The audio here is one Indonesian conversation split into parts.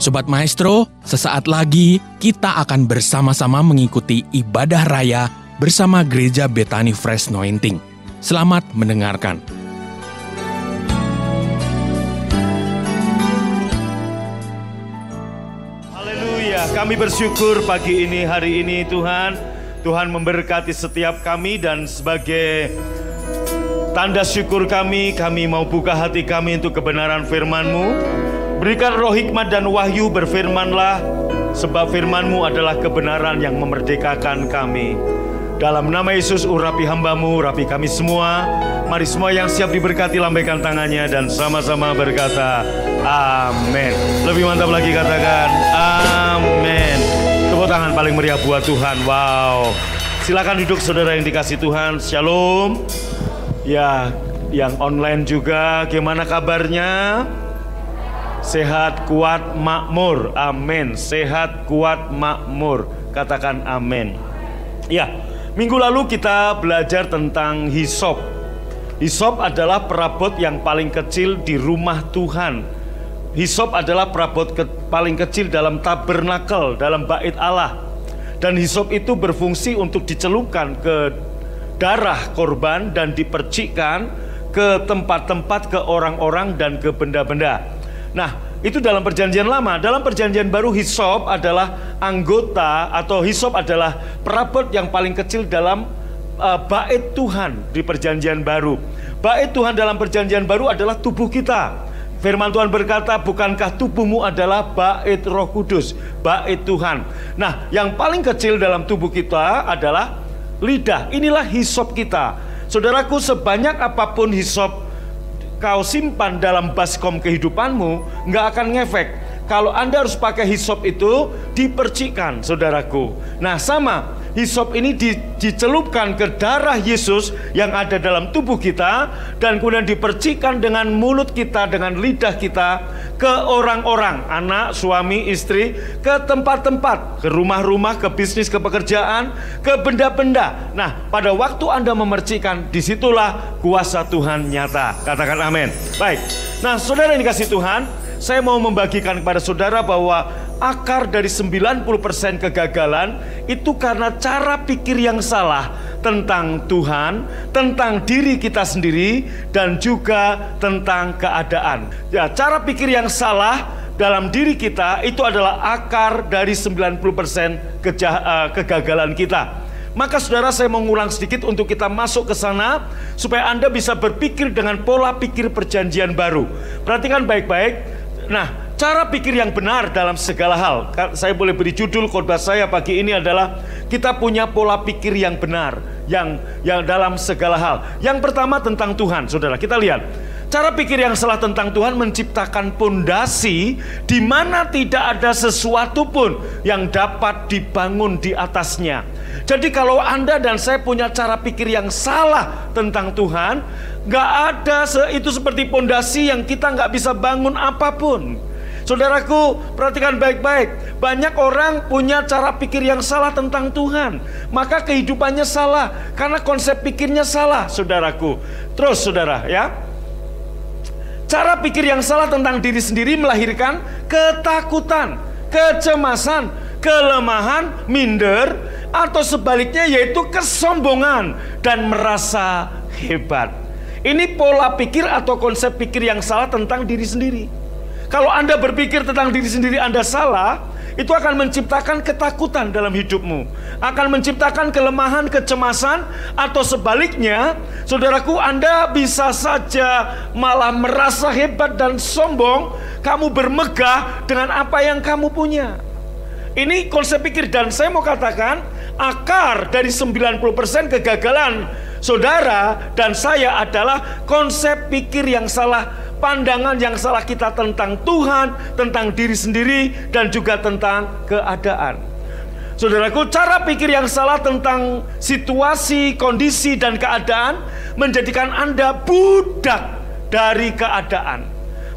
Sobat Maestro, sesaat lagi kita akan bersama-sama mengikuti ibadah raya bersama Gereja Bethany Fresh Anointing. Selamat mendengarkan. Haleluya, kami bersyukur pagi ini, hari ini Tuhan. Tuhan memberkati setiap kami dan sebagai tanda syukur kami mau buka hati kami untuk kebenaran firman-Mu. Berikan roh hikmat dan wahyu, berfirmanlah, sebab firman-Mu adalah kebenaran yang memerdekakan kami. Dalam nama Yesus, urapi hamba-Mu, urapi kami semua. Mari semua yang siap diberkati lambaikan tangannya dan sama-sama berkata, amin. Lebih mantap lagi katakan, amin. Tepuk tangan paling meriah buat Tuhan, wow. Silakan duduk saudara yang dikasih Tuhan, shalom. Ya, yang online juga, gimana kabarnya? Sehat, kuat, makmur. Amin. Sehat, kuat, makmur. Katakan amin. Ya, minggu lalu kita belajar tentang hisop. Hisop adalah perabot yang paling kecil di rumah Tuhan. Hisop adalah perabot paling kecil dalam tabernakel, dalam bait Allah. Dan hisop itu berfungsi untuk dicelupkan ke darah korban dan dipercikkan ke tempat-tempat, ke orang-orang dan ke benda-benda. Nah, itu dalam perjanjian lama. Dalam perjanjian baru, hisop adalah anggota atau hisop adalah perabot yang paling kecil dalam bait Tuhan di perjanjian baru. Bait Tuhan dalam perjanjian baru adalah tubuh kita. Firman Tuhan berkata, bukankah tubuhmu adalah bait Roh Kudus, bait Tuhan. Nah, yang paling kecil dalam tubuh kita adalah lidah. Inilah hisop kita. Saudaraku, sebanyak apapun hisop kau simpan dalam baskom kehidupanmu, nggak akan ngefek. Kalau Anda harus pakai hisop itu dipercikkan, saudaraku. Nah, sama, hisop ini dicelupkan ke darah Yesus yang ada dalam tubuh kita, dan kemudian dipercikkan dengan mulut kita, dengan lidah kita, ke orang-orang, anak, suami, istri, ke tempat-tempat, ke rumah-rumah, ke bisnis, ke pekerjaan, ke benda-benda. Nah, pada waktu Anda memercikkan, disitulah kuasa Tuhan nyata. Katakan amin. Baik, nah saudara yang dikasih Tuhan, saya mau membagikan kepada saudara bahwa akar dari 90% kegagalan itu karena cara pikir yang salah tentang Tuhan, tentang diri kita sendiri, dan juga tentang keadaan. Ya, cara pikir yang salah dalam diri kita itu adalah akar dari 90% kegagalan kita. Maka saudara, saya mau ngulang sedikit untuk kita masuk ke sana supaya Anda bisa berpikir dengan pola pikir perjanjian baru. Perhatikan baik-baik. Nah, cara pikir yang benar dalam segala hal. Saya boleh beri judul khotbah saya pagi ini adalah kita punya pola pikir yang benar, yang dalam segala hal. Yang pertama tentang Tuhan, saudara. Kita lihat. Cara pikir yang salah tentang Tuhan menciptakan pondasi di mana tidak ada sesuatu pun yang dapat dibangun di atasnya. Jadi kalau Anda dan saya punya cara pikir yang salah tentang Tuhan, nggak ada itu seperti pondasi yang kita nggak bisa bangun apapun. Saudaraku, perhatikan baik-baik. Banyak orang punya cara pikir yang salah tentang Tuhan, maka kehidupannya salah karena konsep pikirnya salah, saudaraku. Terus saudara ya, cara pikir yang salah tentang diri sendiri melahirkan ketakutan, kecemasan, kelemahan, minder, atau sebaliknya yaitu kesombongan dan merasa hebat. Ini pola pikir atau konsep pikir yang salah tentang diri sendiri. Kalau Anda berpikir tentang diri sendiri Anda salah, itu akan menciptakan ketakutan dalam hidupmu, akan menciptakan kelemahan, kecemasan, atau sebaliknya, saudaraku, Anda bisa saja malah merasa hebat dan sombong. Kamu bermegah dengan apa yang kamu punya. Ini konsep pikir, dan saya mau katakan akar dari 90% kegagalan saudara dan saya adalah konsep pikir yang salah, pandangan yang salah kita tentang Tuhan, tentang diri sendiri, dan juga tentang keadaan. Saudaraku, cara pikir yang salah tentang situasi, kondisi, dan keadaan menjadikan Anda budak dari keadaan.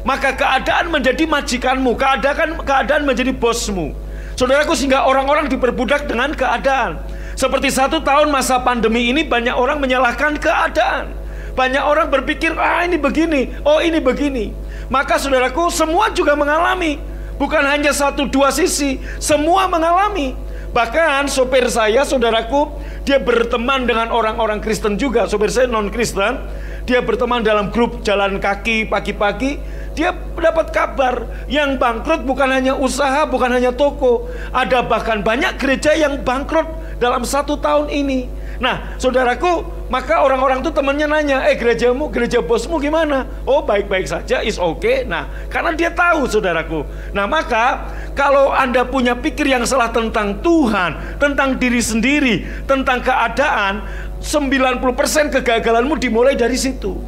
Maka keadaan menjadi majikanmu, keadaan menjadi bosmu. Saudaraku, sehingga orang-orang diperbudak dengan keadaan. Seperti 1 tahun masa pandemi ini, banyak orang menyalahkan keadaan. Banyak orang berpikir, ini begini, oh ini begini. Maka saudaraku, semua juga mengalami Bukan hanya satu dua sisi, semua mengalami. Bahkan sopir saya, saudaraku, dia berteman dengan orang-orang Kristen juga. Sopir saya non-Kristen, dia berteman dalam grup jalan kaki pagi-pagi. Dia mendapat kabar yang bangkrut bukan hanya usaha, bukan hanya toko. Ada bahkan banyak gereja yang bangkrut dalam 1 tahun ini. Nah, saudaraku, maka orang-orang itu temannya nanya, gerejamu, gereja bosmu gimana? Oh, baik-baik saja, is okay. Nah, karena dia tahu, saudaraku. Nah, maka kalau Anda punya pikir yang salah tentang Tuhan, tentang diri sendiri, tentang keadaan, 90% kegagalanmu dimulai dari situ.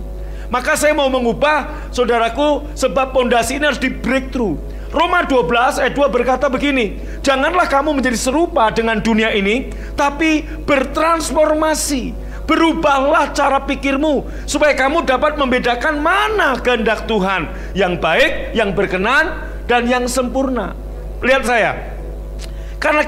Maka saya mau mengubah, saudaraku, sebab pondasi ini harus di breakthrough. Roma 12 ayat 2 berkata begini, janganlah kamu menjadi serupa dengan dunia ini, tapi bertransformasi. Berubahlah cara pikirmu, supaya kamu dapat membedakan mana kehendak Tuhan, yang baik, yang berkenan, dan yang sempurna. Lihat saya, karena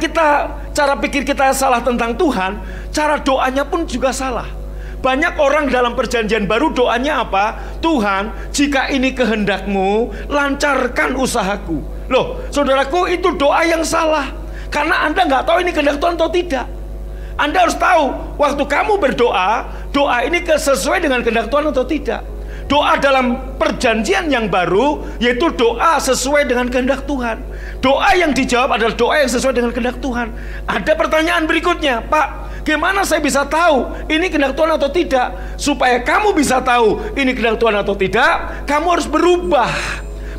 cara pikir kita salah tentang Tuhan, cara doanya pun juga salah. Banyak orang dalam perjanjian baru doanya apa? Tuhan, jika ini kehendakmu, lancarkan usahaku. Loh, saudaraku, itu doa yang salah. Karena Anda nggak tahu ini kehendak Tuhan atau tidak. Anda harus tahu, waktu kamu berdoa, doa ini sesuai dengan kehendak Tuhan atau tidak. Doa dalam perjanjian yang baru, yaitu doa sesuai dengan kehendak Tuhan. Doa yang dijawab adalah doa yang sesuai dengan kehendak Tuhan. Ada pertanyaan berikutnya, Pak, gimana saya bisa tahu ini kehendak Tuhan atau tidak? Supaya kamu bisa tahu ini kehendak Tuhan atau tidak, kamu harus berubah.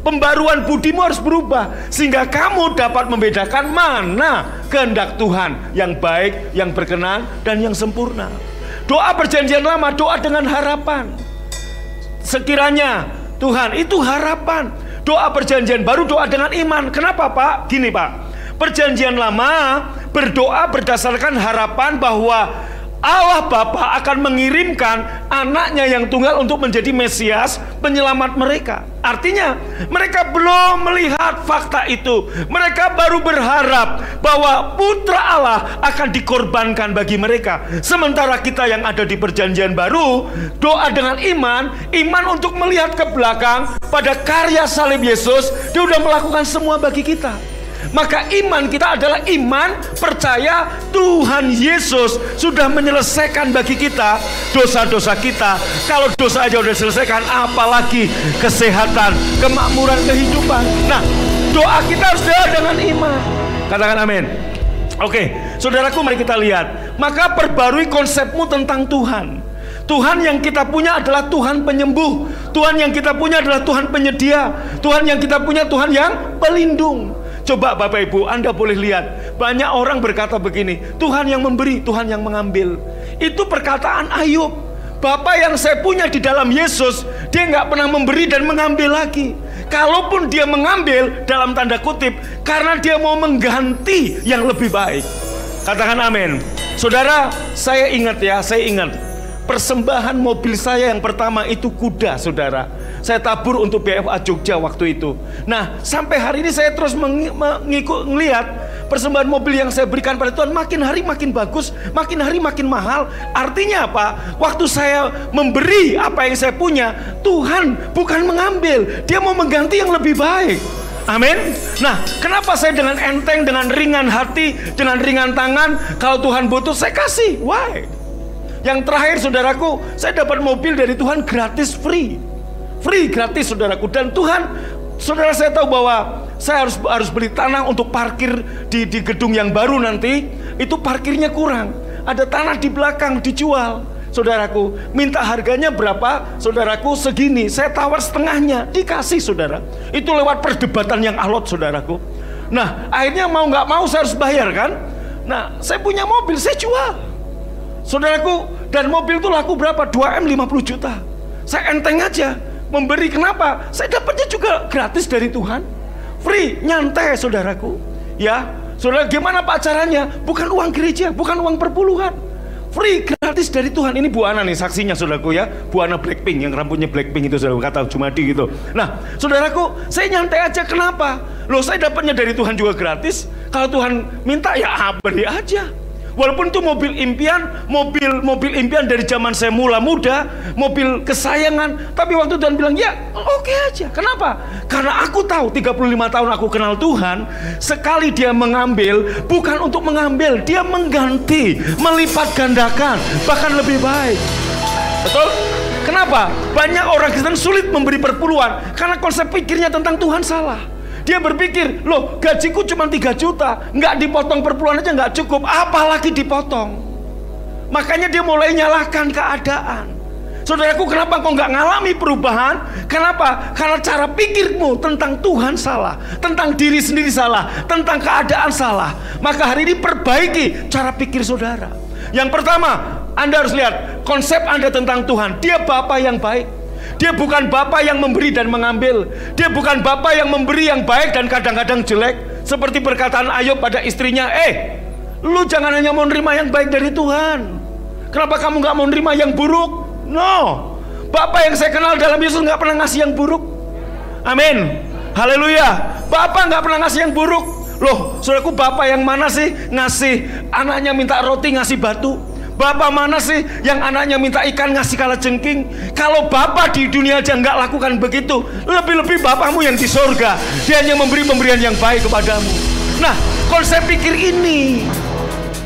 Pembaruan budimu harus berubah, sehingga kamu dapat membedakan mana kehendak Tuhan yang baik, yang berkenan, dan yang sempurna. Doa perjanjian lama, doa dengan harapan. Sekiranya Tuhan, itu harapan. Doa perjanjian baru, doa dengan iman. Kenapa, Pak? Gini, Pak, perjanjian lama berdoa berdasarkan harapan bahwa Allah Bapa akan mengirimkan anaknya yang tunggal untuk menjadi Mesias, penyelamat mereka. Artinya mereka belum melihat fakta itu. Mereka baru berharap bahwa putra Allah akan dikorbankan bagi mereka. Sementara kita yang ada di perjanjian baru, doa dengan iman untuk melihat ke belakang pada karya salib Yesus. Dia sudah melakukan semua bagi kita. Maka iman kita adalah iman percaya Tuhan Yesus sudah menyelesaikan bagi kita dosa-dosa kita. Kalau dosa aja sudah diselesaikan, apalagi kesehatan, kemakmuran, kehidupan. Nah, doa kita harus doa dengan iman. Katakan amin. Oke, saudaraku, mari kita lihat. Maka perbarui konsepmu tentang Tuhan. Tuhan yang kita punya adalah Tuhan penyembuh. Tuhan yang kita punya adalah Tuhan penyedia. Tuhan yang kita punya Tuhan yang pelindung. Coba Bapak Ibu, Anda boleh lihat, banyak orang berkata begini, Tuhan yang memberi, Tuhan yang mengambil. Itu perkataan Ayub. Bapa yang saya punya di dalam Yesus, dia nggak pernah memberi dan mengambil lagi. Kalaupun dia mengambil, dalam tanda kutip, karena dia mau mengganti yang lebih baik. Katakan amin. Saudara, saya ingat, persembahan mobil saya yang pertama itu kuda, saudara. Saya tabur untuk BFA Jogja waktu itu. Nah, sampai hari ini saya terus melihat persembahan mobil yang saya berikan pada Tuhan makin hari makin bagus, makin hari makin mahal. Artinya apa? Waktu saya memberi apa yang saya punya, Tuhan bukan mengambil, Dia mau mengganti yang lebih baik. Amin. Nah, kenapa saya dengan enteng, dengan ringan hati, dengan ringan tangan, kalau Tuhan butuh saya kasih? Why? Yang terakhir, saudaraku, saya dapat mobil dari Tuhan gratis, free gratis, saudaraku. Dan Tuhan, saudara, saya tahu bahwa saya harus beli tanah untuk parkir di gedung yang baru nanti. Itu parkirnya kurang, ada tanah di belakang dijual, saudaraku. Minta harganya berapa, saudaraku? Segini. Saya tawar setengahnya, dikasih, saudara. Itu lewat perdebatan yang alot, saudaraku. Nah, akhirnya mau nggak mau saya harus bayar, kan. Nah, saya punya mobil, saya jual, saudaraku. Dan mobil itu laku berapa? 2M 50 juta. Saya enteng aja memberi. Kenapa? Saya dapatnya juga gratis dari Tuhan, free, nyantai, saudaraku. Ya, saudara, gimana Pak caranya? Bukan uang gereja, bukan uang perpuluhan, free, gratis dari Tuhan. Ini Bu Ana nih saksinya, saudaraku, ya. Bu Ana Blackpink, yang rambutnya Blackpink itu, saudaraku, kata Jumadi gitu. Nah, saudaraku, saya nyantai aja. Kenapa? Loh, saya dapatnya dari Tuhan juga gratis. Kalau Tuhan minta, ya beri aja. Walaupun itu mobil impian, mobil impian dari zaman saya mula muda, mobil kesayangan. Tapi waktu Tuhan bilang, ya oke aja. Kenapa? Karena aku tahu 35 tahun aku kenal Tuhan, sekali dia mengambil, bukan untuk mengambil, dia mengganti, melipat gandakan, bahkan lebih baik. Betul? Kenapa? Banyak orang Kristen sulit memberi perpuluhan karena konsep pikirnya tentang Tuhan salah. Dia berpikir, loh gajiku cuma 3 juta, nggak dipotong perpuluhan aja nggak cukup, apalagi dipotong. Makanya dia mulai nyalahkan keadaan. Saudaraku, kenapa kau nggak ngalami perubahan? Kenapa? Karena cara pikirmu tentang Tuhan salah, tentang diri sendiri salah, tentang keadaan salah. Maka hari ini perbaiki cara pikir saudara. Yang pertama, Anda harus lihat konsep Anda tentang Tuhan. Dia Bapa yang baik. Dia bukan Bapa yang memberi dan mengambil. Dia bukan Bapa yang memberi yang baik dan kadang-kadang jelek. Seperti perkataan Ayub pada istrinya, lu jangan hanya mau nerima yang baik dari Tuhan. Kenapa kamu gak mau nerima yang buruk? No, Bapa yang saya kenal dalam Yesus gak pernah ngasih yang buruk. Amin, haleluya. Bapa gak pernah ngasih yang buruk. Loh, saudaraku, Bapa yang mana sih ngasih anaknya minta roti ngasih batu? Bapak mana sih yang anaknya minta ikan ngasih kalajengking? Kalau Bapak di dunia aja nggak lakukan begitu, lebih-lebih Bapakmu yang di sorga, dia hanya memberi pemberian yang baik kepadamu. Nah, konsep pikir ini,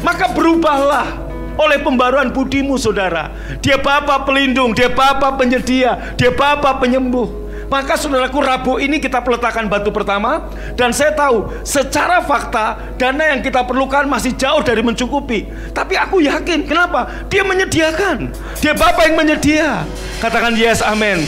maka berubahlah oleh pembaruan budimu, saudara. Dia Bapa pelindung, dia Bapa penyedia, dia Bapa penyembuh. Maka saudaraku, Rabu ini kita peletakkan batu pertama. Dan saya tahu secara fakta dana yang kita perlukan masih jauh dari mencukupi. Tapi aku yakin, kenapa? Dia menyediakan. Dia Bapa yang menyedia. Katakan yes, amin.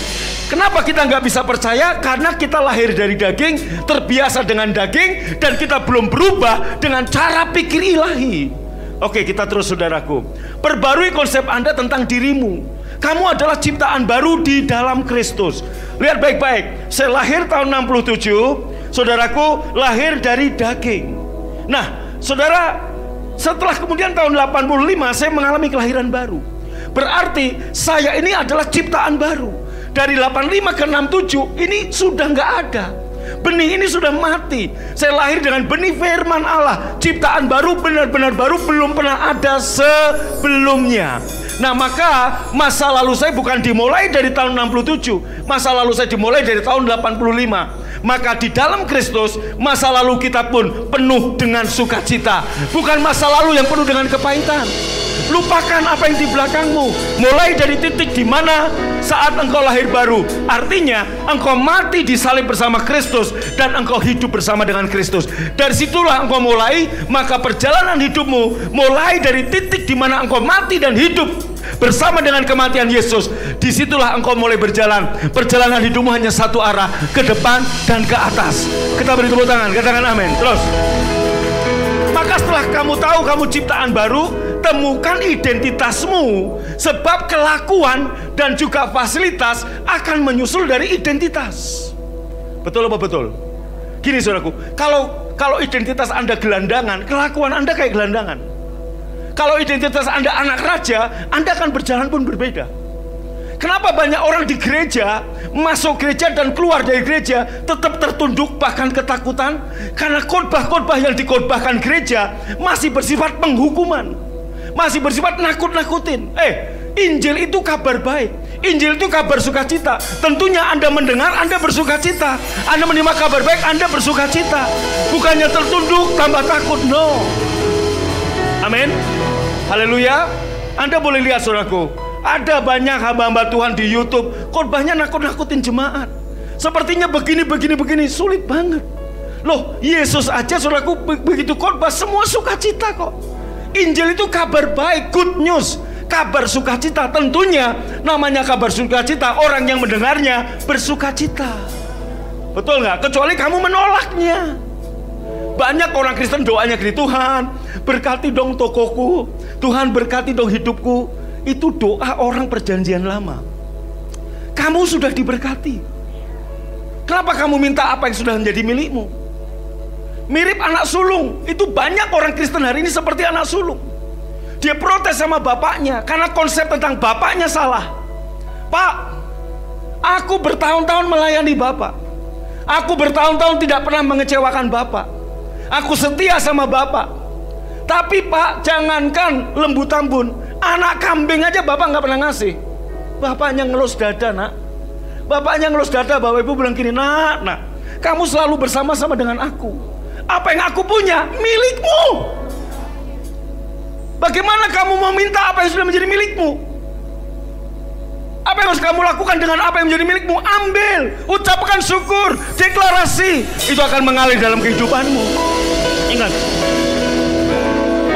Kenapa kita nggak bisa percaya? Karena kita lahir dari daging, terbiasa dengan daging, dan kita belum berubah dengan cara pikir ilahi. Oke, kita terus saudaraku. Perbarui konsep Anda tentang dirimu. Kamu adalah ciptaan baru di dalam Kristus. Lihat baik-baik. Saya lahir tahun 67. Saudaraku lahir dari daging. Nah, saudara, setelah kemudian tahun 85 saya mengalami kelahiran baru. Berarti saya ini adalah ciptaan baru. Dari 85 ke 67 ini sudah nggak ada. Benih ini sudah mati. Saya lahir dengan benih firman Allah. Ciptaan baru, benar-benar baru, belum pernah ada sebelumnya. Nah, maka masa lalu saya bukan dimulai dari tahun 67. Masa lalu saya dimulai dari tahun 85. Maka di dalam Kristus, masa lalu kita pun penuh dengan sukacita. Bukan masa lalu yang penuh dengan kepahitan. Lupakan apa yang di belakangmu. Mulai dari titik di mana saat engkau lahir baru. Artinya engkau mati disalib bersama Kristus dan engkau hidup bersama dengan Kristus. Dari situlah engkau mulai. Maka perjalanan hidupmu mulai dari titik di mana engkau mati dan hidup bersama dengan kematian Yesus. Disitulah engkau mulai berjalan. Perjalanan hidupmu hanya satu arah, ke depan dan ke atas. Kita beri tepuk tangan, katakan amin. Terus, maka setelah kamu tahu kamu ciptaan baru, temukan identitasmu. Sebab kelakuan dan juga fasilitas akan menyusul dari identitas. Betul apa betul? Gini saudaraku, kalau identitas Anda gelandangan, kelakuan Anda kayak gelandangan. Kalau identitas Anda anak raja, Anda akan berjalan pun berbeda. Kenapa banyak orang di gereja, masuk gereja dan keluar dari gereja tetap tertunduk bahkan ketakutan? Karena khotbah-khotbah yang dikhotbahkan gereja masih bersifat penghukuman, masih bersifat nakut-nakutin. Injil itu kabar baik, Injil itu kabar sukacita. Tentunya Anda mendengar, Anda bersukacita. Anda menerima kabar baik, Anda bersukacita. Bukannya tertunduk tambah takut, no. Amin, haleluya. Anda boleh lihat saudaraku, ada banyak hamba-hamba Tuhan di YouTube, khotbahnya nakut-nakutin jemaat. Sepertinya begini, sulit banget. Loh, Yesus aja saudaraku begitu khotbah semua sukacita kok. Injil itu kabar baik, good news, kabar sukacita. Tentunya namanya kabar sukacita, orang yang mendengarnya bersukacita. Betul nggak? Kecuali kamu menolaknya. Banyak orang Kristen doanya gini, Tuhan berkati dong tokoku, Tuhan berkati dong hidupku. Itu doa orang perjanjian lama. Kamu sudah diberkati. Kenapa kamu minta apa yang sudah menjadi milikmu? Mirip anak sulung. Itu banyak orang Kristen hari ini seperti anak sulung. Dia protes sama bapaknya karena konsep tentang bapaknya salah. Pak, aku bertahun-tahun melayani Bapak. Aku bertahun-tahun tidak pernah mengecewakan Bapak. Aku setia sama Bapak. Tapi Pak, jangankan lembu tambun, anak kambing aja Bapak nggak pernah ngasih. Bapaknya ngelus dada, nak. Bapaknya ngelus dada, Bapak Ibu bilang gini, nak, kamu selalu bersama-sama dengan aku. Apa yang aku punya, milikmu. Bagaimana kamu mau minta apa yang sudah menjadi milikmu? Apa yang harus kamu lakukan dengan apa yang menjadi milikmu? Ambil, ucapkan syukur, deklarasi. Itu akan mengalir dalam kehidupanmu. Ingat,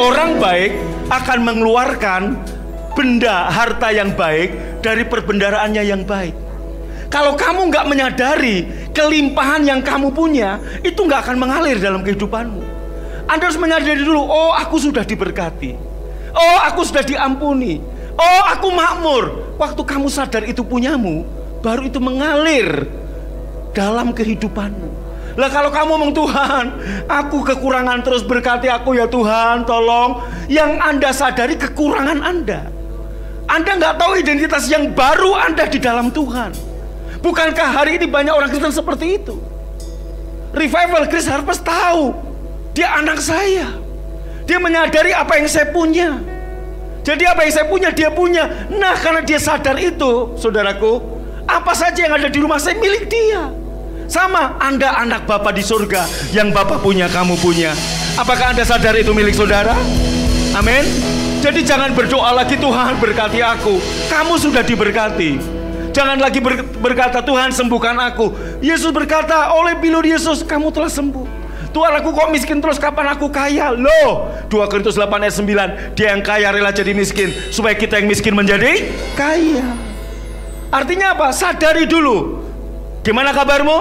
orang baik akan mengeluarkan benda harta yang baik dari perbendaharaannya yang baik. Kalau kamu nggak menyadari kelimpahan yang kamu punya, itu nggak akan mengalir dalam kehidupanmu. Anda harus menyadari dulu, oh aku sudah diberkati, oh aku sudah diampuni, oh aku makmur. Waktu kamu sadar itu punyamu, baru itu mengalir dalam kehidupanmu. Lah kalau kamu ngomong, Tuhan, aku kekurangan, terus berkati aku ya Tuhan, tolong. Yang Anda sadari kekurangan Anda. Anda nggak tahu identitas yang baru Anda di dalam Tuhan. Bukankah hari ini banyak orang Kristen seperti itu? Revival Grace Harvest tahu, dia anak saya. Dia menyadari apa yang saya punya. Jadi apa yang saya punya, dia punya. Nah, karena dia sadar itu, saudaraku, apa saja yang ada di rumah saya milik dia. Sama, Anda anak Bapa di surga. Yang Bapa punya, kamu punya. Apakah Anda sadar itu milik saudara? Amin. Jadi jangan berdoa lagi, Tuhan berkati aku. Kamu sudah diberkati. Jangan lagi berkata, Tuhan sembuhkan aku. Yesus berkata, oleh bilur Yesus kamu telah sembuh. Tuhan, aku kok miskin terus, kapan aku kaya? Loh, 2 Korintus 8 ayat 9, dia yang kaya rela jadi miskin supaya kita yang miskin menjadi kaya. Artinya apa? Sadari dulu. Gimana kabarmu?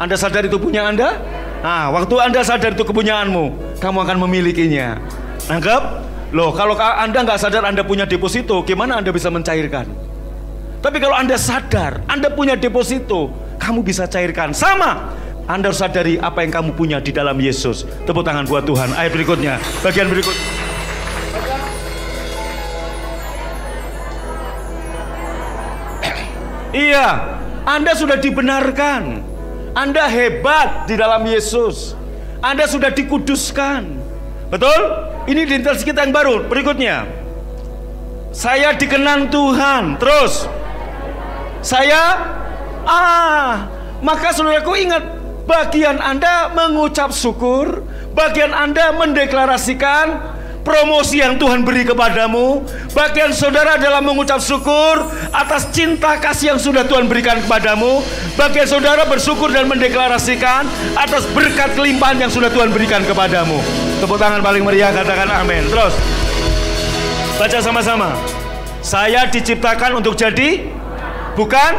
Anda sadar itu punya Anda? Nah, waktu Anda sadar itu kepunyaanmu, kamu akan memilikinya. Nangkep? Loh, kalau Anda nggak sadar Anda punya deposito, gimana Anda bisa mencairkan? Tapi kalau Anda sadar Anda punya deposito, kamu bisa cairkan. Sama, Anda harus sadari apa yang kamu punya di dalam Yesus. Tepuk tangan buat Tuhan. Ayat berikutnya, bagian berikut. Iya, Anda sudah dibenarkan. Anda hebat di dalam Yesus. Anda sudah dikuduskan. Betul? Ini identitas kita yang baru. Berikutnya, saya dikenan Tuhan. Terus, saya maka saudaraku ingat, bagian Anda mengucap syukur, bagian Anda mendeklarasikan promosi yang Tuhan beri kepadamu. Bagian saudara adalah mengucap syukur atas cinta kasih yang sudah Tuhan berikan kepadamu. Bagian saudara bersyukur dan mendeklarasikan atas berkat kelimpahan yang sudah Tuhan berikan kepadamu. Tepuk tangan paling meriah, katakan amin. Terus baca sama-sama. Saya diciptakan untuk jadi bukan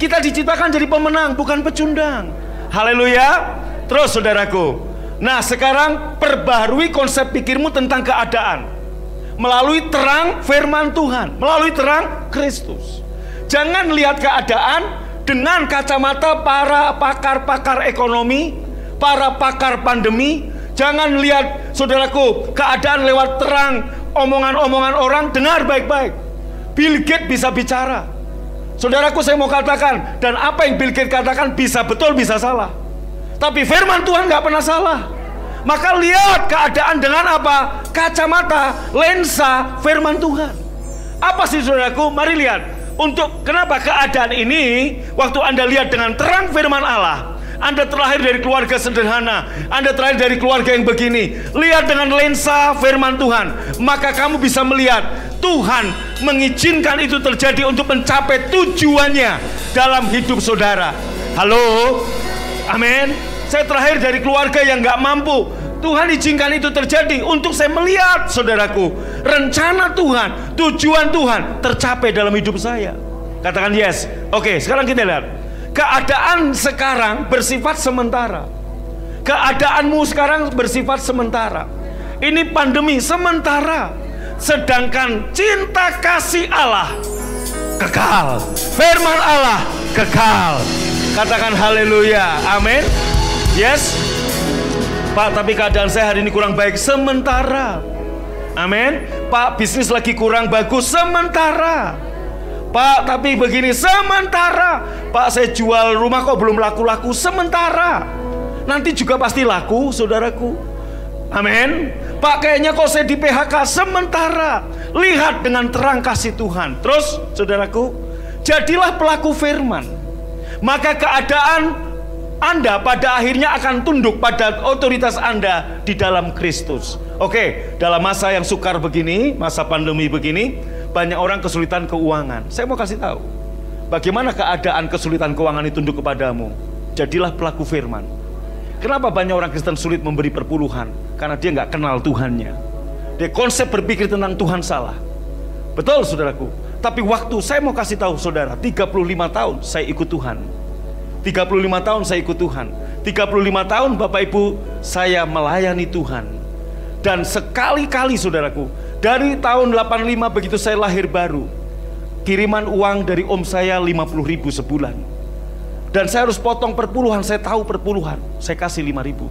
kita diciptakan jadi pemenang, bukan pecundang. Haleluya. Terus saudaraku, nah sekarang perbaharui konsep pikirmu tentang keadaan melalui terang firman Tuhan, melalui terang Kristus. Jangan lihat keadaan dengan kacamata para pakar-pakar ekonomi, para pakar pandemi. Jangan lihat saudaraku keadaan lewat terang omongan-omongan orang. Dengar baik-baik, Bill Gates bisa bicara. Saudaraku, saya mau katakan, dan apa yang Bill Gates katakan bisa betul, bisa salah. Tapi firman Tuhan gak pernah salah. Maka lihat keadaan dengan apa? Kacamata, lensa firman Tuhan. Apa sih saudaraku? Mari lihat. Untuk kenapa keadaan ini, waktu Anda lihat dengan terang firman Allah, Anda terlahir dari keluarga sederhana, Anda terlahir dari keluarga yang begini, lihat dengan lensa firman Tuhan, maka kamu bisa melihat Tuhan mengizinkan itu terjadi untuk mencapai tujuannya dalam hidup saudara. Halo? Amin. Saya terlahir dari keluarga yang gak mampu. Tuhan izinkan itu terjadi untuk saya melihat, saudaraku, rencana Tuhan, tujuan Tuhan tercapai dalam hidup saya. Katakan yes. Oke, sekarang kita lihat. Keadaan sekarang bersifat sementara. Keadaanmu sekarang bersifat sementara. Ini pandemi sementara. Sedangkan cinta kasih Allah kekal. Firman Allah kekal. Katakan haleluya. Amin. Yes. Pak, tapi keadaan saya hari ini kurang baik. Sementara. Amin. Pak, bisnis lagi kurang bagus. Sementara. Pak, tapi begini. Sementara. Pak, saya jual rumah kok belum laku-laku. Sementara. nanti juga pasti laku, saudaraku. Amin. Pak, kayaknya kok saya di PHK sementara. Lihat dengan terang kasih Tuhan. Terus, saudaraku, jadilah pelaku firman. Maka keadaan Anda pada akhirnya akan tunduk pada otoritas Anda di dalam Kristus. Oke, dalam masa yang sukar begini, masa pandemi begini, banyak orang kesulitan keuangan. Saya mau kasih tahu, bagaimana keadaan kesulitan keuangan itu tunduk kepadamu. Jadilah pelaku firman. Kenapa banyak orang Kristen sulit memberi perpuluhan? Karena dia nggak kenal Tuhannya. Dia konsep berpikir tentang Tuhan salah. Betul, saudaraku. Tapi waktu saya mau kasih tahu saudara, 35 tahun saya ikut Tuhan. 35 tahun saya ikut Tuhan. 35 tahun Bapak Ibu saya melayani Tuhan. Dan sekali-kali saudaraku, dari tahun 85 begitu saya lahir baru, kiriman uang dari om saya 50.000 sebulan. Dan saya harus potong perpuluhan, saya tahu perpuluhan, saya kasih 5.000.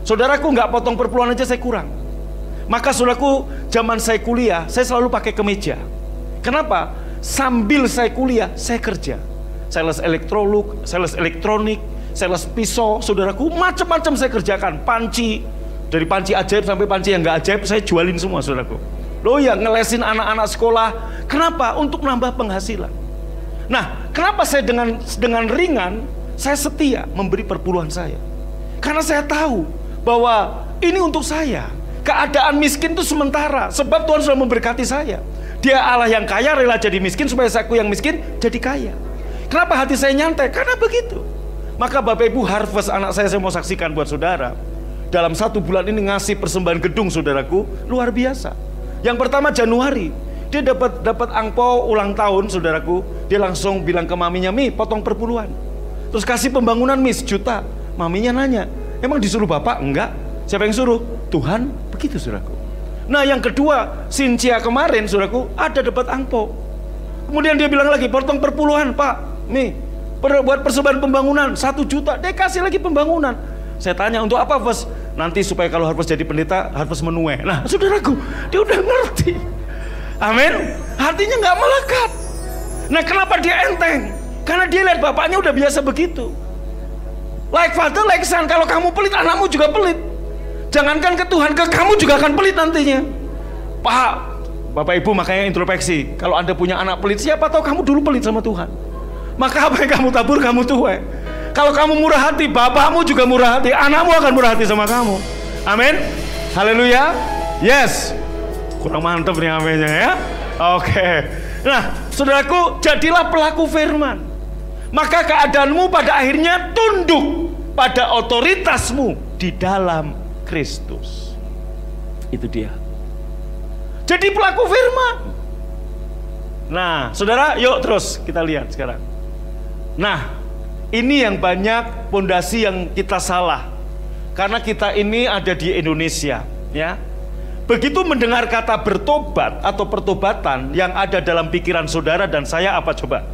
Saudaraku, nggak potong perpuluhan aja saya kurang. Maka saudaraku, zaman saya kuliah, saya selalu pakai kemeja. Kenapa? Sambil saya kuliah, saya kerja. Saya les elektroluk, saya les elektronik, saya les pisau, saudaraku, macam-macam saya kerjakan. Panci, dari panci ajaib sampai panci yang nggak ajaib, saya jualin semua, saudaraku. Loh ya, ngelesin anak-anak sekolah. Kenapa? Untuk nambah penghasilan. Nah, kenapa saya dengan ringan, saya setia memberi perpuluhan saya? Karena saya tahu bahwa ini untuk saya. Keadaan miskin itu sementara, sebab Tuhan sudah memberkati saya. Dia Allah yang kaya rela jadi miskin supaya aku yang miskin jadi kaya. Kenapa hati saya nyantai? Karena begitu. Maka Bapak Ibu, harvest anak saya mau saksikan buat saudara. Dalam 1 bulan ini ngasih persembahan gedung, saudaraku, luar biasa. Yang pertama Januari, dia dapat angpau ulang tahun, saudaraku. Dia langsung bilang ke maminya, Mi, potong perpuluhan. Terus kasih pembangunan Mi 1 juta. Maminya nanya, emang disuruh bapak? Enggak. Siapa yang suruh? Tuhan. Begitu, saudaraku. Nah, yang kedua, Cynthia kemarin, saudaraku, ada dapat angpau. Kemudian dia bilang lagi, potong perpuluhan, Pak. Mi, buat persembahan pembangunan 1 juta. Dia kasih lagi pembangunan. Saya tanya, untuk apa, Bos? Nanti supaya kalau harus jadi pendeta, harus menue. Nah, saudaraku, dia udah ngerti. Amin. Hatinya nggak melekat. Nah, kenapa dia enteng? Karena dia lihat bapaknya udah biasa begitu. Like father, like son. Kalau kamu pelit, anakmu juga pelit. Jangankan ke Tuhan, ke kamu juga akan pelit nantinya. Pak, Bapak Ibu makanya introspeksi. Kalau Anda punya anak pelit, siapa tahu kamu dulu pelit sama Tuhan. Maka apa yang kamu tabur, kamu tuai. Kalau kamu murah hati, bapakmu juga murah hati, anakmu akan murah hati sama kamu. Amin. Haleluya. Yes. Kurang mantap nih aminnya ya. Oke. Nah, saudaraku, jadilah pelaku firman. Maka keadaanmu pada akhirnya tunduk pada otoritasmu di dalam Kristus. Itu dia. Jadi pelaku firman. Nah, saudara, yuk terus kita lihat sekarang. Nah, ini yang banyak pondasi yang kita salah. Karena kita ini ada di Indonesia, ya. Begitu mendengar kata bertobat atau pertobatan yang ada dalam pikiran saudara dan saya apa coba?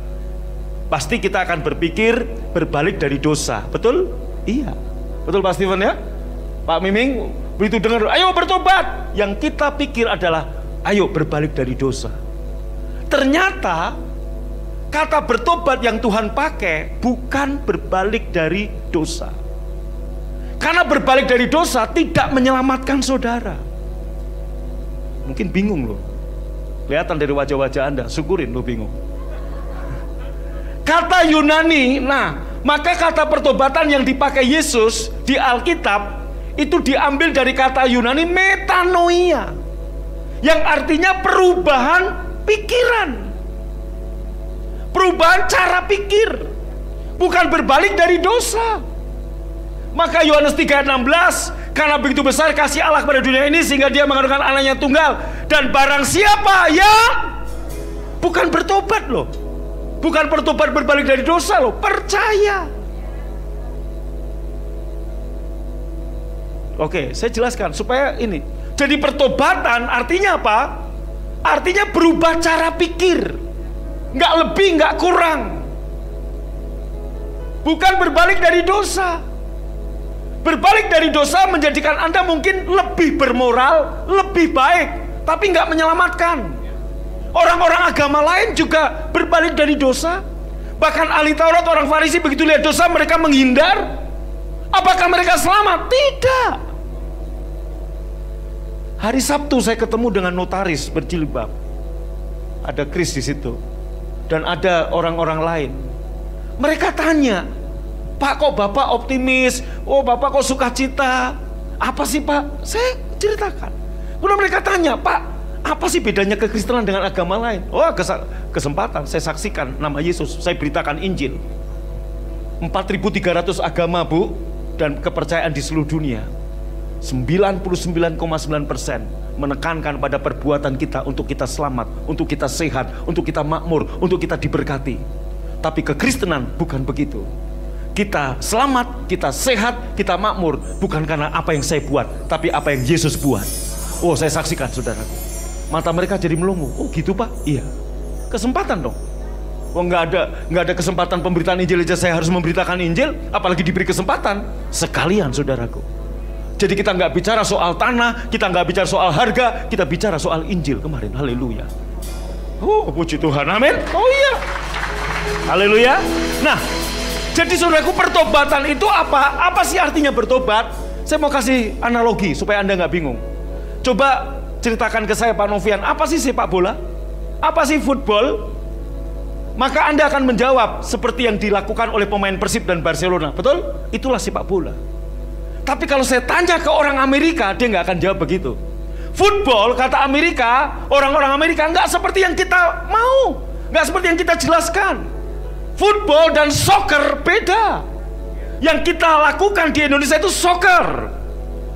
Pasti kita akan berpikir berbalik dari dosa. Betul? Iya. Betul Pak Steven ya? Pak Miming, begitu dengar, ayo bertobat. Yang kita pikir adalah, ayo berbalik dari dosa. Ternyata kata bertobat yang Tuhan pakai bukan berbalik dari dosa. Karena berbalik dari dosa tidak menyelamatkan saudara. Mungkin bingung loh. Kelihatan dari wajah-wajah Anda, syukurin lo bingung. Kata Yunani, nah, maka kata pertobatan yang dipakai Yesus di Alkitab itu diambil dari kata Yunani metanoia, yang artinya perubahan pikiran, perubahan cara pikir, bukan berbalik dari dosa. Maka Yohanes 3:16, karena begitu besar kasih Allah kepada dunia ini sehingga dia mengandungkan anaknya tunggal, dan barang siapa yang bukan bertobat loh, bukan bertobat berbalik dari dosa loh, percaya. Oke, saya jelaskan supaya ini. Jadi pertobatan artinya apa? Artinya berubah cara pikir, nggak lebih nggak kurang, bukan berbalik dari dosa. Berbalik dari dosa menjadikan Anda mungkin lebih bermoral, lebih baik, tapi nggak menyelamatkan. Orang-orang agama lain juga berbalik dari dosa. Bahkan ahli Taurat, orang Farisi begitu lihat dosa mereka menghindar. Apakah mereka selamat? Tidak. Hari Sabtu saya ketemu dengan notaris berjilbab. Ada Chris di situ. Dan ada orang-orang lain. Mereka tanya, Pak, kok Bapak optimis? Oh, Bapak kok sukacita? Apa sih, Pak? Saya ceritakan. Kemudian mereka tanya, Pak, apa sih bedanya kekristenan dengan agama lain? Oh, kesempatan saya saksikan nama Yesus, saya beritakan Injil. 4.300 agama, Bu, dan kepercayaan di seluruh dunia. 99,9% menekankan pada perbuatan kita untuk kita selamat, untuk kita sehat, untuk kita makmur, untuk kita diberkati. Tapi kekristenan bukan begitu. Kita selamat, kita sehat, kita makmur bukan karena apa yang saya buat, tapi apa yang Yesus buat. Oh, saya saksikan, saudaraku. Mata mereka jadi melongo. Oh, gitu, Pak? Iya. Kesempatan dong. Oh, nggak ada kesempatan pemberitaan Injil aja saya harus memberitakan Injil, apalagi diberi kesempatan sekalian, saudaraku. Jadi kita nggak bicara soal tanah, kita nggak bicara soal harga, kita bicara soal Injil kemarin. Haleluya. Oh, puji Tuhan, amin. Oh iya, haleluya. Nah, jadi saudaraku, pertobatan itu apa? Apa sih artinya bertobat? Saya mau kasih analogi supaya Anda nggak bingung. Coba ceritakan ke saya, Pak Novian, apa sih sepak bola? Apa sih football? Maka Anda akan menjawab seperti yang dilakukan oleh pemain Persib dan Barcelona. Betul? Itulah sepak bola. Tapi kalau saya tanya ke orang Amerika, dia nggak akan jawab begitu. Football, kata Amerika, orang-orang Amerika nggak seperti yang kita mau, nggak seperti yang kita jelaskan. Football dan soccer beda. Yang kita lakukan di Indonesia itu soccer.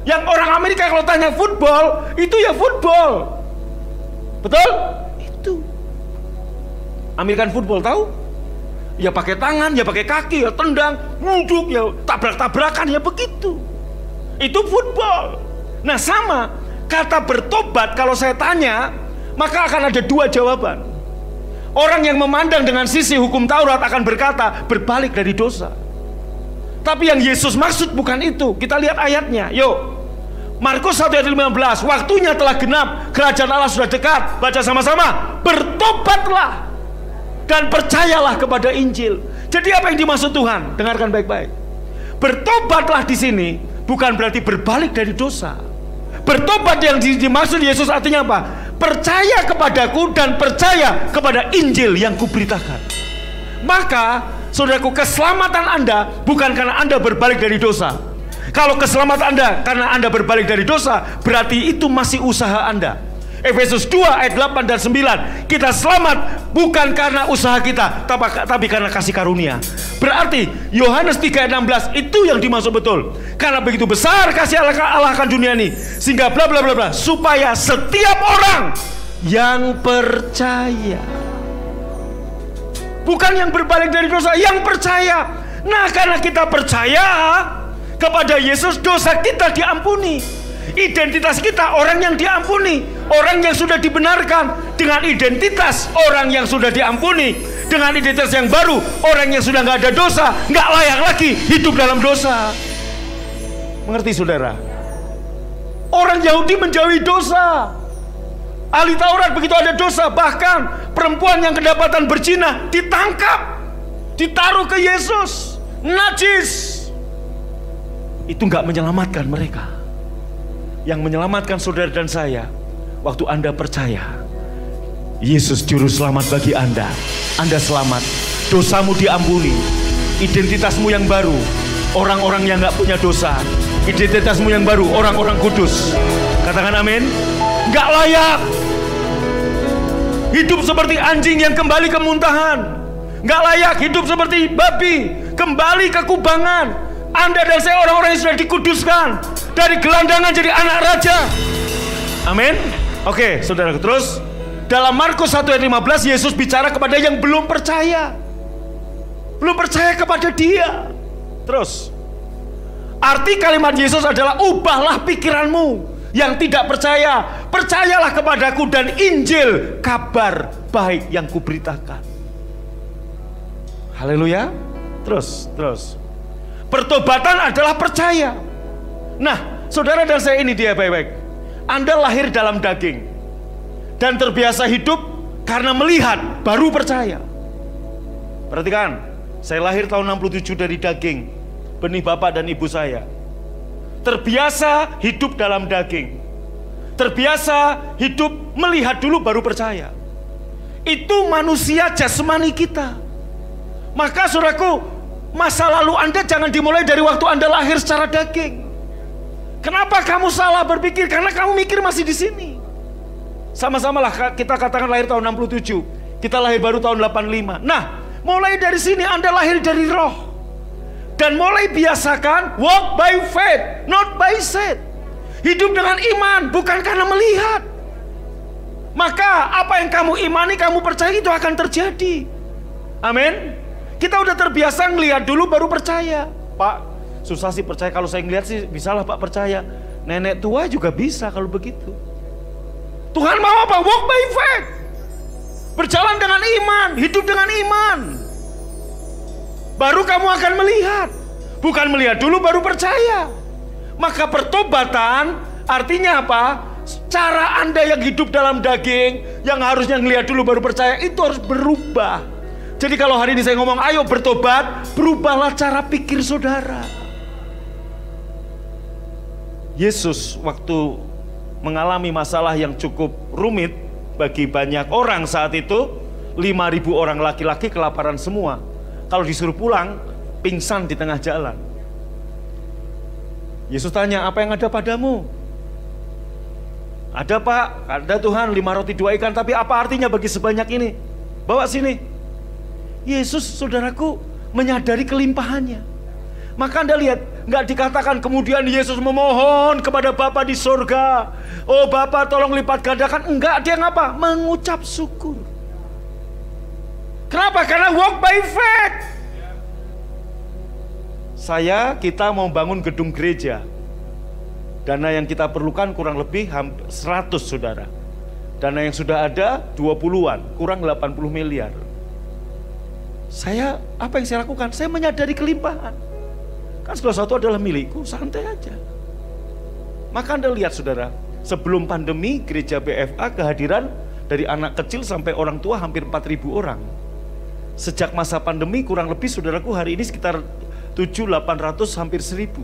Yang orang Amerika kalau tanya football, itu ya football. Betul? Itu. American football tahu? Ya pakai tangan, ya pakai kaki, ya tendang, nuduk, ya tabrak-tabrakan, ya begitu. Itu football. Nah, sama kata bertobat, kalau saya tanya, maka akan ada dua jawaban. Orang yang memandang dengan sisi hukum Taurat akan berkata berbalik dari dosa. Tapi yang Yesus maksud bukan itu. Kita lihat ayatnya. Yuk, Markus 1 ayat 15. Waktunya telah genap, kerajaan Allah sudah dekat. Baca sama-sama. Bertobatlah dan percayalah kepada Injil. Jadi apa yang dimaksud Tuhan? Dengarkan baik-baik. Bertobatlah di sini bukan berarti berbalik dari dosa. Bertobat yang dimaksud Yesus artinya apa? Percaya kepadaku dan percaya kepada Injil yang kuberitakan. Maka, saudaraku, keselamatan Anda bukan karena Anda berbalik dari dosa. Kalau keselamatan Anda karena Anda berbalik dari dosa, berarti itu masih usaha Anda. Efesus 2 ayat 8 dan 9. Kita selamat bukan karena usaha kita, tapi karena kasih karunia. Berarti Yohanes 3 ayat 16 itu yang dimaksud betul. Karena begitu besar kasih Allah akan dunia ini, sehingga bla bla bla bla, supaya setiap orang yang percaya, bukan yang berbalik dari dosa, yang percaya. Nah, karena kita percaya kepada Yesus, dosa kita diampuni. Identitas kita orang yang diampuni, orang yang sudah dibenarkan. Dengan identitas orang yang sudah diampuni, dengan identitas yang baru, orang yang sudah nggak ada dosa, nggak layak lagi hidup dalam dosa. Mengerti, saudara? Orang Yahudi menjauhi dosa. Ahli Taurat begitu ada dosa, bahkan perempuan yang kedapatan berzina ditangkap, ditaruh ke Yesus, najis. Itu nggak menyelamatkan mereka. Yang menyelamatkan saudara dan saya, waktu Anda percaya Yesus juru selamat bagi Anda. Anda selamat, dosamu diampuni, identitasmu yang baru, orang-orang yang nggak punya dosa. Identitasmu yang baru, orang-orang kudus. Katakan amin. Nggak layak hidup seperti anjing yang kembali ke muntahan. Nggak layak hidup seperti babi kembali ke kubangan. Anda dan saya orang-orang yang sudah dikuduskan, dari gelandangan jadi anak raja. Amin. Oke, saudara, terus dalam Markus 1 ayat 15 Yesus bicara kepada yang belum percaya. Belum percaya kepada Dia. Terus arti kalimat Yesus adalah ubahlah pikiranmu yang tidak percaya, percayalah kepadaku dan Injil, kabar baik yang kuberitakan. Haleluya. Terus pertobatan adalah percaya. Nah, saudara dan saya, ini dia baik-baik. Anda lahir dalam daging dan terbiasa hidup karena melihat, baru percaya. Perhatikan, saya lahir tahun 67 dari daging. benih bapak dan ibu saya. Terbiasa hidup dalam daging. Terbiasa hidup melihat dulu baru percaya. Itu manusia jasmani kita. Maka saudaraku, masa lalu Anda jangan dimulai dari waktu Anda lahir secara daging. Kenapa kamu salah berpikir? Karena kamu mikir masih di sini. Sama-sama lah kita katakan lahir tahun 67. Kita lahir baru tahun 85. Nah, mulai dari sini Anda lahir dari roh. Dan mulai biasakan walk by faith, not by sight. Hidup dengan iman, bukan karena melihat. Maka apa yang kamu imani, kamu percaya itu akan terjadi. Amin. Kita udah terbiasa ngelihat dulu baru percaya. Pak, susah sih percaya. Kalau saya ngelihat sih bisalah Pak percaya. Nenek tua juga bisa kalau begitu. Tuhan mau apa? Walk by faith. Berjalan dengan iman, hidup dengan iman. Baru kamu akan melihat. Bukan melihat dulu baru percaya. Maka pertobatan artinya apa? Cara Anda yang hidup dalam daging, yang harusnya ngelihat dulu baru percaya, itu harus berubah. Jadi kalau hari ini saya ngomong ayo bertobat, berubahlah cara pikir saudara. Yesus waktu mengalami masalah yang cukup rumit bagi banyak orang saat itu, 5.000 orang laki-laki kelaparan semua. Kalau disuruh pulang, pingsan di tengah jalan. Yesus tanya, apa yang ada padamu? Ada Pak, ada Tuhan, 5 roti 2 ikan, tapi apa artinya bagi sebanyak ini? Bawa sini. Yesus, saudaraku, menyadari kelimpahannya. Maka Anda lihat, nggak dikatakan kemudian Yesus memohon kepada Bapa di surga. Oh Bapa tolong lipat gandakan. Enggak, dia ngapa? Mengucap syukur. Kenapa? Karena walk by faith. Kita mau bangun gedung gereja. Dana yang kita perlukan kurang lebih 100 saudara. Dana yang sudah ada 20-an, kurang 80 miliar. Apa yang saya lakukan? Saya menyadari kelimpahan. Kan segala sesuatu adalah milikku, santai aja. Maka Anda lihat saudara, sebelum pandemi gereja BFA kehadiran dari anak kecil sampai orang tua hampir 4.000 orang. Sejak masa pandemi kurang lebih saudaraku hari ini sekitar 700-800 hampir 1.000.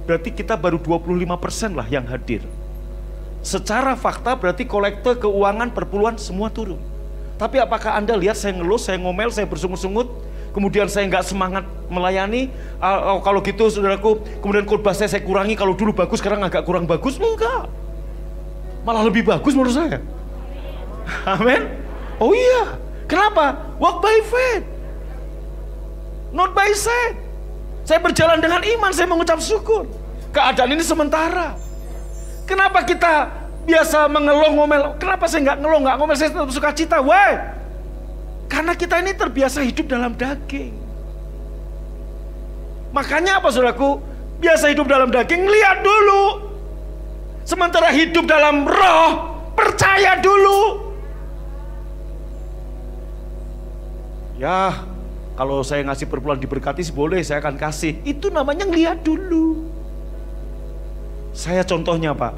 Berarti kita baru 25% lah yang hadir. Secara fakta berarti kolekte keuangan perpuluhan semua turun. Tapi apakah Anda lihat saya ngeluh, saya ngomel, saya bersungut-sungut, kemudian saya nggak semangat melayani? Kalau gitu saudaraku, kemudian khotbah saya kurangi, kalau dulu bagus sekarang agak kurang bagus? Enggak. Malah lebih bagus menurut saya. Amin. Oh iya. Kenapa? Walk by faith, not by sight. Saya berjalan dengan iman, saya mengucap syukur. Keadaan ini sementara. Kenapa kita biasa mengeluh ngomel? Kenapa saya nggak ngeluh, nggak ngomel, saya tetap suka cita? Why? Karena kita ini terbiasa hidup dalam daging. Makanya apa saudaraku? Biasa hidup dalam daging, lihat dulu. Sementara hidup dalam roh, percaya dulu. Ya, kalau saya ngasih perpuluhan diberkati sih boleh, saya akan kasih. Itu namanya ngeliat dulu. Saya contohnya Pak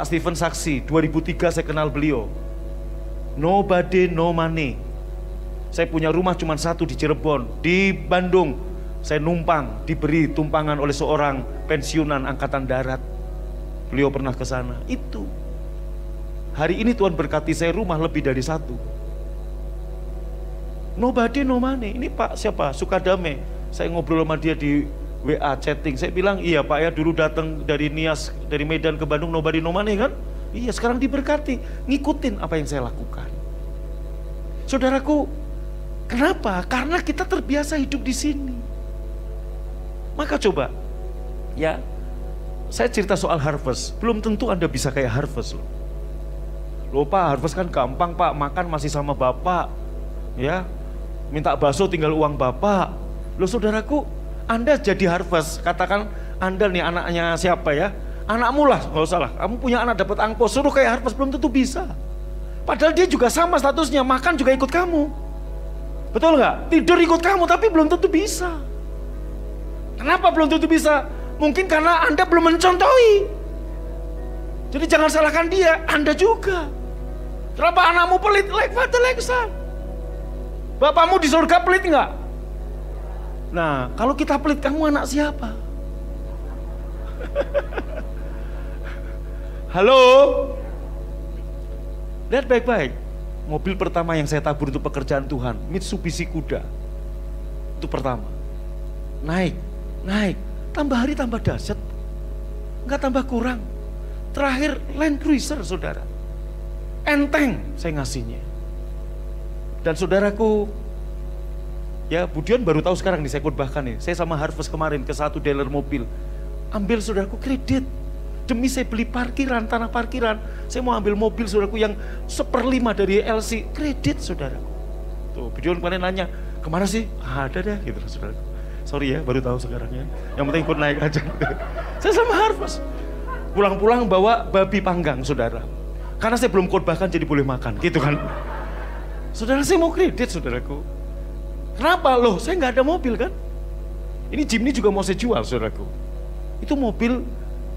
Stephen saksi, 2003 saya kenal beliau. Nobody, no money. Saya punya rumah cuma satu di Cirebon. Di Bandung, saya numpang, diberi tumpangan oleh seorang pensiunan angkatan darat. Beliau pernah ke sana. Itu. Hari ini Tuhan berkati saya rumah lebih dari satu. Nobody, no money. Ini Pak siapa? Sukadame. Saya ngobrol sama dia di WA chatting. Saya bilang, iya Pak ya, dulu datang dari Nias, dari Medan ke Bandung, nobody, no money kan? Iya, sekarang diberkati. Ngikutin apa yang saya lakukan. Saudaraku, kenapa? Karena kita terbiasa hidup di sini. Maka coba, ya, saya cerita soal harvest. Belum tentu Anda bisa kayak harvest loh. Loh Pak, harvest kan gampang Pak, makan masih sama Bapak. Ya, minta bakso tinggal uang Bapak. Loh saudaraku, Anda jadi harvest, katakan Anda nih anaknya siapa ya? Anakmu lah, nggak usah lah. Kamu punya anak dapat angpau, suruh kayak harvest, belum tentu bisa. Padahal dia juga sama statusnya, makan juga ikut kamu. Betul nggak? Tidur ikut kamu, tapi belum tentu bisa. Kenapa belum tentu bisa? Mungkin karena Anda belum mencontohi. Jadi jangan salahkan dia, Anda juga. Kenapa anakmu pelit? Like father, like son. Bapakmu di surga pelit nggak? Nah, kalau kita pelit, kamu anak siapa? Halo? Lihat baik-baik. Mobil pertama yang saya tabur untuk pekerjaan Tuhan, Mitsubishi Kuda. Itu pertama. Naik. Tambah hari tambah dahsyat. Enggak tambah kurang. Terakhir Land Cruiser, saudara. Enteng saya ngasihnya. Dan saudaraku, ya Budion baru tahu sekarang nih, saya khotbahkan nih. Saya sama Harvest kemarin ke satu dealer mobil. Ambil saudaraku kredit. Demi saya beli parkiran, tanah parkiran. Saya mau ambil mobil saudaraku yang 1/5 dari LC. Kredit saudaraku. Tuh, Budion kemarin nanya, kemana sih? Ada deh gitu saudaraku. Sorry ya, baru tahu sekarang ya. Yang penting ikut naik aja. Saya sama Harvest. Pulang-pulang bawa babi panggang saudara. Karena saya belum khotbahkan jadi boleh makan, gitu kan. Saudara, saya mau kredit saudaraku. Kenapa? Loh, saya nggak ada mobil kan? Ini Jimny juga mau saya jual saudaraku. Itu mobil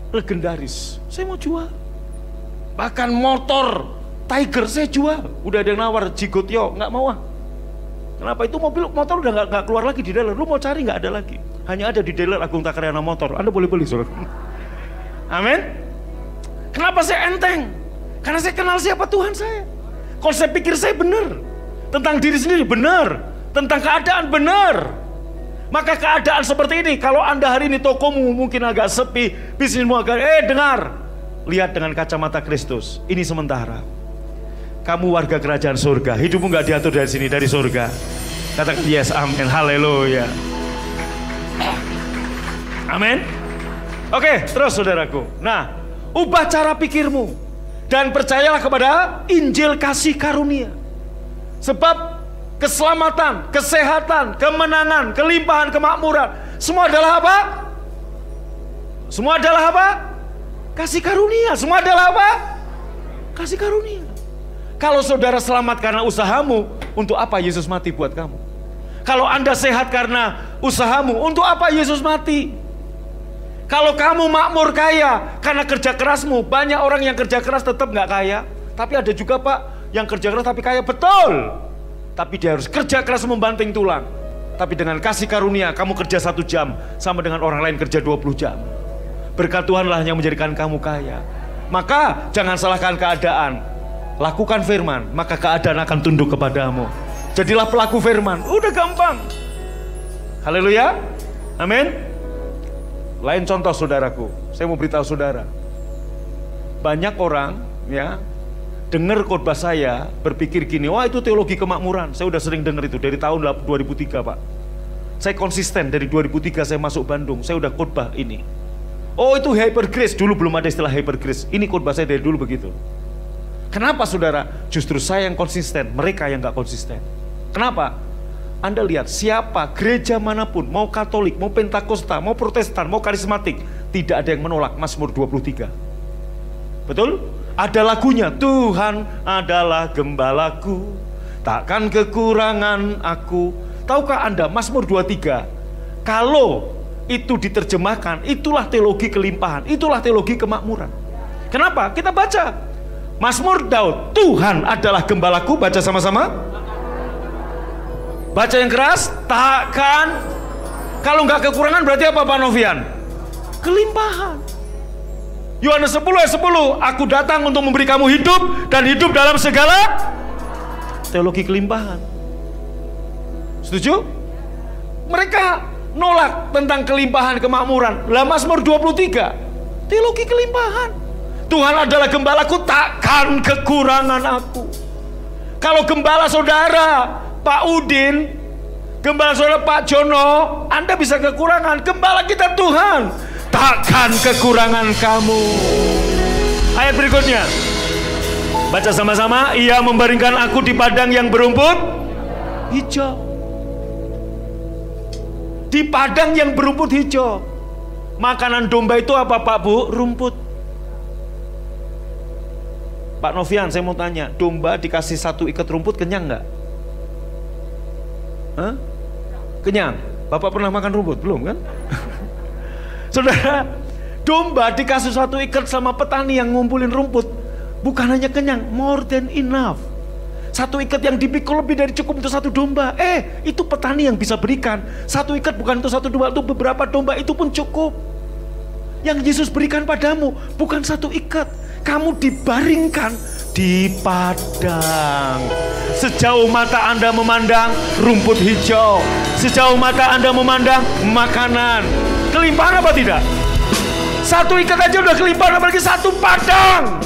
legendaris, saya mau jual. Bahkan motor Tiger saya jual. Udah ada yang nawar, Jigotyo, nggak mau ah. Kenapa? Itu motor udah nggak keluar lagi di dealer. Lu mau cari nggak ada lagi. Hanya ada di dealer Agung Takaryana Motor. Anda boleh beli saudara. Amin. Kenapa saya enteng? Karena saya kenal siapa Tuhan saya. Konsep pikir saya benar. Tentang diri sendiri benar. Tentang keadaan benar. Maka keadaan seperti ini, kalau Anda hari ini tokomu mungkin agak sepi, bisnismu agak, dengar. Lihat dengan kacamata Kristus. Ini sementara. Kamu warga kerajaan surga. Hidupmu gak diatur dari sini, dari surga. Katakan yes, amin, haleluya. Amin. Oke, terus saudaraku. Nah, ubah cara pikirmu. Dan percayalah kepada Injil kasih karunia. Sebab keselamatan, kesehatan, kemenangan, kelimpahan, kemakmuran, semua adalah apa? Semua adalah apa? Kasih karunia. Semua adalah apa? Kasih karunia. Kalau saudara selamat karena usahamu, untuk apa Yesus mati buat kamu? Kalau Anda sehat karena usahamu, untuk apa Yesus mati? Kalau kamu makmur kaya karena kerja kerasmu, banyak orang yang kerja keras tetap nggak kaya. Tapi ada juga Pak, yang kerja keras tapi kaya, betul. Tapi dia harus kerja keras membanting tulang. Tapi dengan kasih karunia, kamu kerja 1 jam sama dengan orang lain kerja 20 jam. Berkat Tuhanlah yang menjadikan kamu kaya. Maka jangan salahkan keadaan. Lakukan firman, maka keadaan akan tunduk kepadamu. Jadilah pelaku firman. Udah gampang. Haleluya. Amin. Lain contoh saudaraku, saya mau beritahu saudara. Banyak orang ya dengar khotbah saya berpikir gini, wah itu teologi kemakmuran. Saya udah sering dengar itu dari tahun 2003 Pak. Saya konsisten dari 2003 saya masuk Bandung, saya udah khotbah ini. Oh itu hyper grace, dulu belum ada istilah hyper grace. Ini khotbah saya dari dulu begitu. Kenapa saudara? Justru saya yang konsisten, mereka yang gak konsisten. Kenapa? Anda lihat siapa gereja manapun, mau Katolik, mau Pentakosta, mau Protestan, mau Karismatik, tidak ada yang menolak Mazmur 23. Betul? Ada lagunya, Tuhan adalah gembalaku, takkan kekurangan aku. Tahukah Anda Mazmur 23? Kalau itu diterjemahkan, itulah teologi kelimpahan, itulah teologi kemakmuran. Kenapa? Kita baca Mazmur Daud, Tuhan adalah gembalaku. Baca sama-sama. Baca yang keras. Takkan. Kalau nggak kekurangan berarti apa Pak Novian? Kelimpahan. Yohanes 10 ayat 10, aku datang untuk memberi kamu hidup dan hidup dalam segala teologi kelimpahan. Setuju? Mereka nolak tentang kelimpahan kemakmuran. Lah Mazmur 23 teologi kelimpahan. Tuhan adalah gembalaku, takkan kekurangan aku. Kalau gembala saudara Pak Udin, gembala saudara Pak Jono, Anda bisa kekurangan. Gembala kita Tuhan, takkan kekurangan kamu. Ayat berikutnya, baca sama-sama. Ia membaringkan aku di padang yang berumput hijau. Di padang yang berumput hijau. Makanan domba itu apa Pak Bu? Rumput. Pak Novian, saya mau tanya, domba dikasih 1 ikat rumput kenyang nggak? Hah? Kenyang? Bapak pernah makan rumput? Belum kan? Saudara, domba dikasih 1 ikat sama petani yang ngumpulin rumput, bukan hanya kenyang, more than enough. Satu ikat yang dipikul lebih dari cukup untuk satu domba. Itu petani yang bisa berikan. Satu ikat bukan untuk satu domba, untuk beberapa domba itu pun cukup. Yang Yesus berikan padamu bukan satu ikat. Kamu dibaringkan di padang. Sejauh mata Anda memandang rumput hijau, sejauh mata Anda memandang makanan. Kelimpahan apa tidak? Satu ikat aja udah kelimpahan, apalagi satu padang.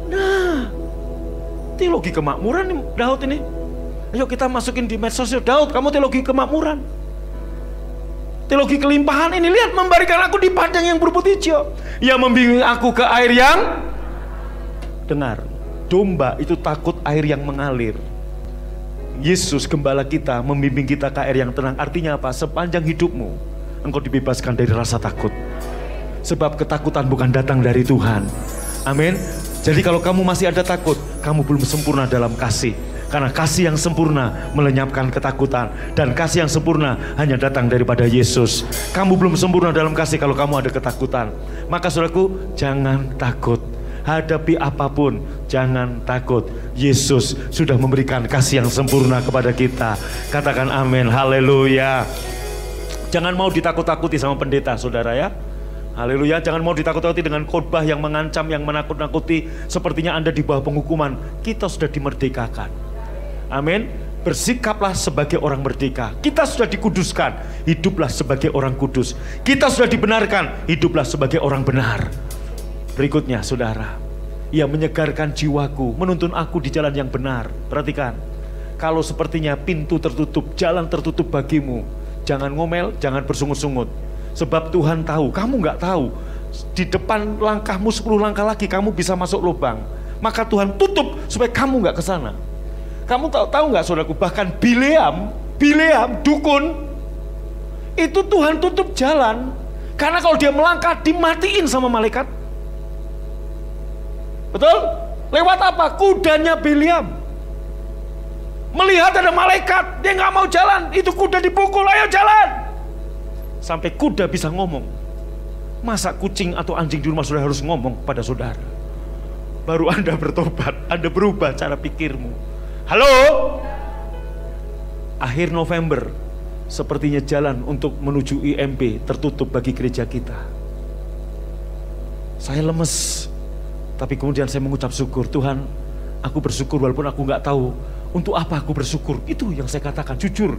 Nah, teologi kemakmuran nih Daud ini. Ayo kita masukin di medsos. Daud, kamu teologi kemakmuran, teologi kelimpahan ini. Lihat, memberikan aku di padang yang berumput hijau, yang membimbing aku ke air yang. Dengar, domba itu takut air yang mengalir. Yesus gembala kita membimbing kita ke air yang tenang. Artinya apa? Sepanjang hidupmu engkau dibebaskan dari rasa takut. Sebab ketakutan bukan datang dari Tuhan. Amin. Jadi kalau kamu masih ada takut, kamu belum sempurna dalam kasih. Karena kasih yang sempurna melenyapkan ketakutan. Dan kasih yang sempurna hanya datang daripada Yesus. Kamu belum sempurna dalam kasih kalau kamu ada ketakutan. Maka saudaraku, jangan takut. Hadapi apapun, jangan takut. Yesus sudah memberikan kasih yang sempurna kepada kita. Katakan amin, haleluya. Jangan mau ditakut-takuti sama pendeta, saudara ya. Haleluya, jangan mau ditakut-takuti dengan khotbah yang mengancam, yang menakut-nakuti. Sepertinya Anda di bawah penghukuman. Kita sudah dimerdekakan. Amin. Bersikaplah sebagai orang merdeka. Kita sudah dikuduskan, hiduplah sebagai orang kudus. Kita sudah dibenarkan, hiduplah sebagai orang benar. Berikutnya saudara, ia menyegarkan jiwaku, menuntun aku di jalan yang benar. Perhatikan, kalau sepertinya pintu tertutup, jalan tertutup bagimu, jangan ngomel, jangan bersungut-sungut. Sebab Tuhan tahu, kamu nggak tahu. Di depan langkahmu 10 langkah lagi kamu bisa masuk lubang. Maka Tuhan tutup supaya kamu nggak ke sana. Kamu tahu nggak saudaraku, bahkan Bileam dukun itu Tuhan tutup jalan. Karena kalau dia melangkah dimatiin sama malaikat. Betul? Lewat apa? Kudanya Bileam. Melihat ada malaikat, dia nggak mau jalan. Itu kuda dipukul, ayo jalan. Sampai kuda bisa ngomong. Masa kucing atau anjing di rumah sudah harus ngomong pada saudara? Baru Anda bertobat, Anda berubah cara pikirmu. Halo? Akhir November, sepertinya jalan untuk menuju IMB tertutup bagi gereja kita. Saya lemes, tapi kemudian saya mengucap syukur. Tuhan, aku bersyukur walaupun aku nggak tahu untuk apa aku bersyukur. Itu yang saya katakan, jujur.